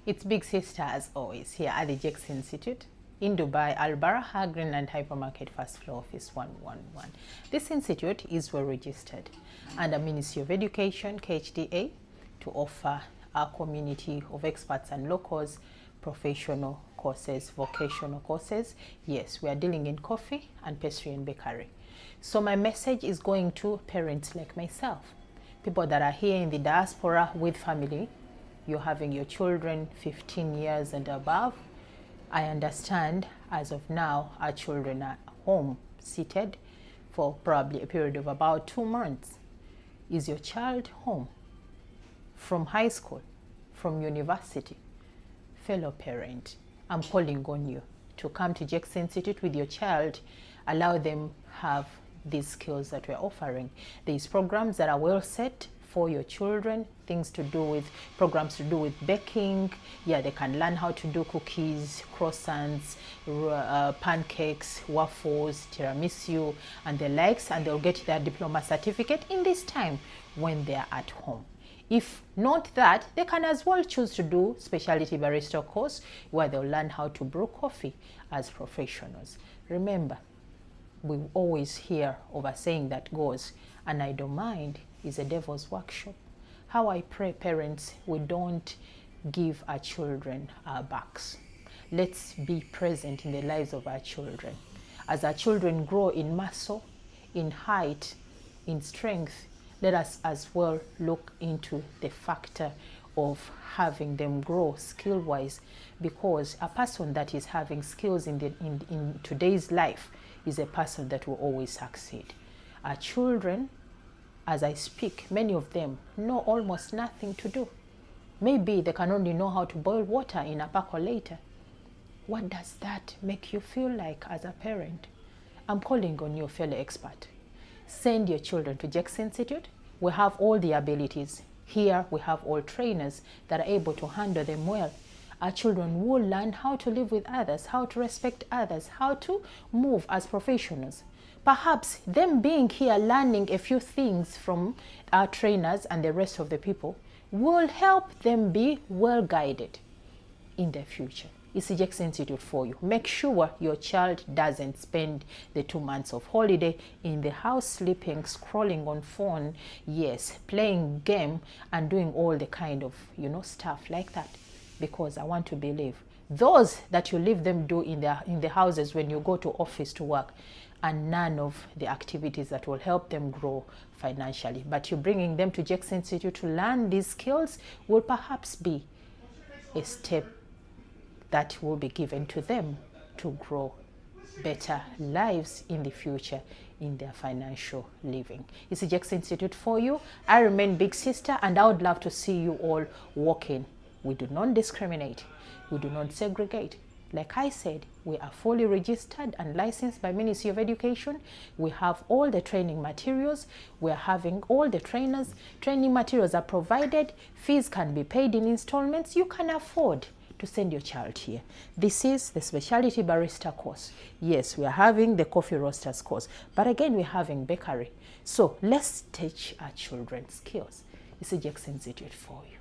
It's Big Sister as always here at the JEX Institute in Dubai, Al Baraha Greenland Hypermarket, first floor, office 111. This institute is well registered under Ministry of Education, KHDA, to offer our community of experts and locals professional courses, vocational courses. Yes, we are dealing in coffee and pastry and bakery. So my message is going to parents like myself, people that are here in the diaspora with family. You're having your children 15 years and above. I understand as of now our children are home seated for probably a period of about 2 months. Is your child home from high school, from university? Fellow parent, I'm calling on you to come to JEX Institute with your child. Allow them have these skills that we're offering. These programs that are well set for your children, things to do with, programs to do with baking. Yeah, they can learn how to do cookies, croissants, pancakes, waffles, tiramisu, and the likes, and they'll get their diploma certificate in this time when they're at home. If not that, they can as well choose to do specialty barista course where they'll learn how to brew coffee as professionals. Remember, we always hear of a saying that goes, an idle mind is a devil's workshop. How I pray, parents, we don't give our children our backs. Let's be present in the lives of our children. As our children grow in muscle, in height, in strength, let us as well look into the factor of having them grow skill-wise, because a person that is having skills in today's life is a person that will always succeed. Our children, as I speak, many of them know almost nothing to do. Maybe they can only know how to boil water in a percolator. What does that make you feel like as a parent? I'm calling on you, fellow expert. Send your children to JEX Institute. We have all the abilities. Here we have all trainers that are able to handle them well. Our children will learn how to live with others, how to respect others, how to move as professionals. Perhaps them being here learning a few things from our trainers and the rest of the people will help them be well guided in their future. It's the JEX Institute for you. Make sure your child doesn't spend the 2 months of holiday in the house sleeping, scrolling on phone, yes, playing game and doing all the kind of, stuff like that. Because I want to believe those that you leave them do in the houses when you go to office to work, and none of the activities that will help them grow financially. But you bringing them to JEX Institute to learn these skills will perhaps be a step that will be given to them to grow better lives in the future in their financial living. It's the JEX Institute for you. I remain Big Sister, and I would love to see you all walking. We do not discriminate. We do not segregate. Like I said, we are fully registered and licensed by Ministry of Education. We have all the training materials. We are having all the trainers. Training materials are provided. Fees can be paid in installments. You can afford to send your child here. This is the specialty barista course. Yes, we are having the coffee roasters course, but again, we're having bakery. So let's teach our children skills. It's a JEX Institute for you.